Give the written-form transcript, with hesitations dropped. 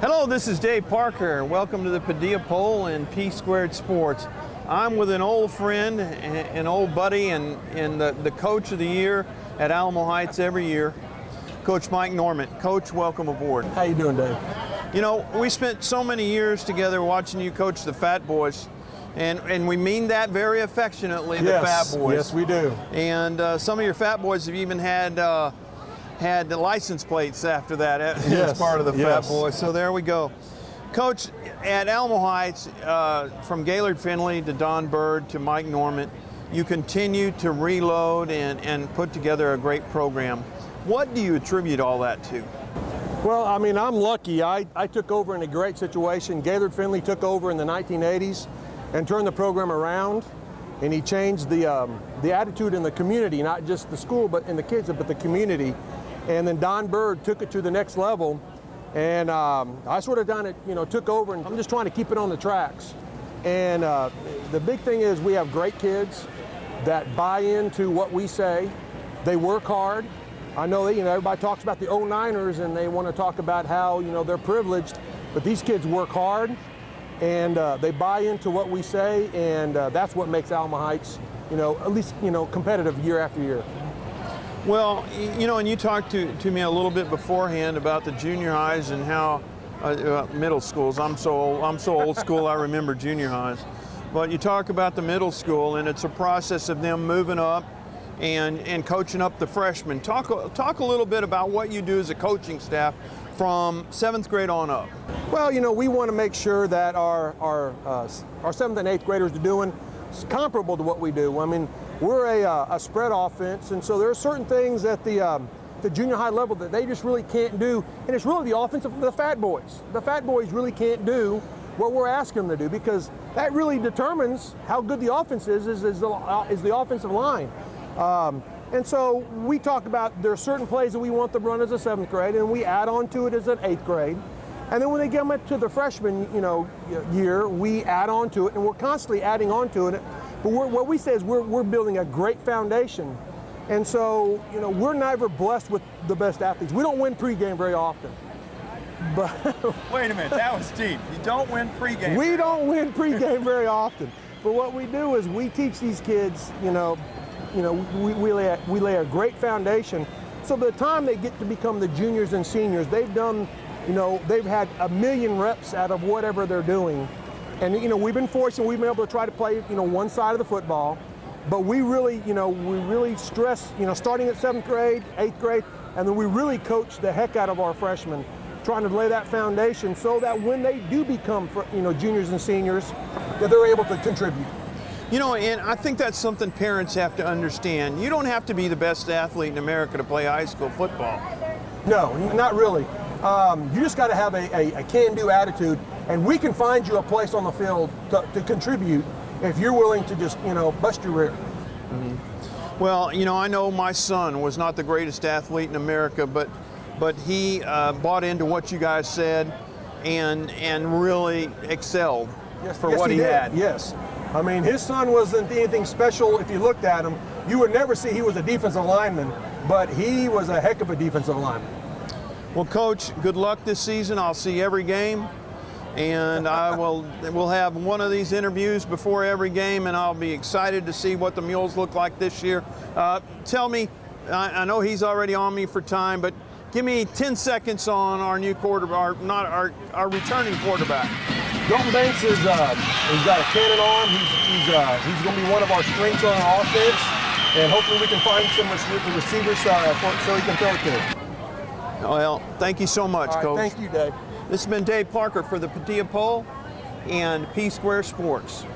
Hello, this is Dave Parker. Welcome to the Padilla Poll and P Squared Sports. I'm with an old friend, an old buddy, and the coach of the year at Alamo Heights every year, Coach Mike Norment. Coach, welcome aboard. How you doing, Dave? You know, we spent so many years together watching you coach the Fat Boys, and we mean that very affectionately, the Fat Boys. Yes, we do. And some of your Fat Boys have even had the license plates after that as part of the Fat Boys. So there we go. Coach, at Alamo Heights, from Gaylord Finley to Don Bird to Mike Norment, you continue to reload and put together a great program. What do you attribute all that to? Well, I mean, I'm lucky. I took over in a great situation. Gaylord Finley took over in the 1980s and turned the program around, and he changed the attitude in the community, not just the school, but in the kids, but the community. And then Don Bird took it to the next level, and I sort of took over, and I'm just trying to keep it on the tracks. And the big thing is we have great kids that buy into what we say. They work hard. I know that, everybody talks about the 09ers and they want to talk about how, they're privileged, but these kids work hard and they buy into what we say, and that's what makes Alamo Heights, at least, competitive year after year. Well, and you talked to me a little bit beforehand about the junior highs and how middle schools. I'm so old school. I remember junior highs, but you talk about the middle school, and it's a process of them moving up and coaching up the freshmen. Talk a little bit about what you do as a coaching staff from 7th grade on up. Well, we want to make sure that our 7th and 8th graders are doing comparable to what we do. I mean, we're a spread offense, and so there are certain things at the junior high level that they just really can't do, and it's really the offense of the Fat Boys. The Fat Boys really can't do what we're asking them to do, because that really determines how good the offense is the offensive line. And so we talk about there are certain plays that we want them to run as a 7th grade, and we add on to it as an 8th grade. And then when they get them to the freshman year, we add on to it, and we're constantly adding on to it. But what we say is we're building a great foundation. And so, we're never blessed with the best athletes. We don't win pregame very often. But wait a minute, that was deep. You don't win pregame. We don't win pregame very often. But what we do is we teach these kids, we lay a great foundation. So by the time they get to become the juniors and seniors, they've done, they've had 1 million reps out of whatever they're doing. And, we've been fortunate, we've been able to try to play, one side of the football. But we really, stress, starting at 7th grade, 8th grade, and then we really coach the heck out of our freshmen, trying to lay that foundation so that when they do become, juniors and seniors, that they're able to contribute. And I think that's something parents have to understand. You don't have to be the best athlete in America to play high school football. No, not really. You just got to have a can-do attitude, and we can find you a place on the field to contribute if you're willing to just, bust your rear. Mm-hmm. Well, I know my son was not the greatest athlete in America, but he bought into what you guys said and really excelled for what he had. Yes. I mean, his son wasn't anything special. If you looked at him, you would never see he was a defensive lineman, but he was a heck of a defensive lineman. Well, Coach, good luck this season. I'll see every game, and we'll have one of these interviews before every game, and I'll be excited to see what the Mules look like this year. Tell me, I know he's already on me for time, but give me 10 seconds on our new quarterback, our returning quarterback. Dalton Banks he's got a cannon arm. He's going to be one of our strengths on our offense, and hopefully we can find some receivers so he can throw it to. Well, thank you so much, Coach. Thank you, Dave. This has been Dave Parker for the Padilla Poll and P Square Sports.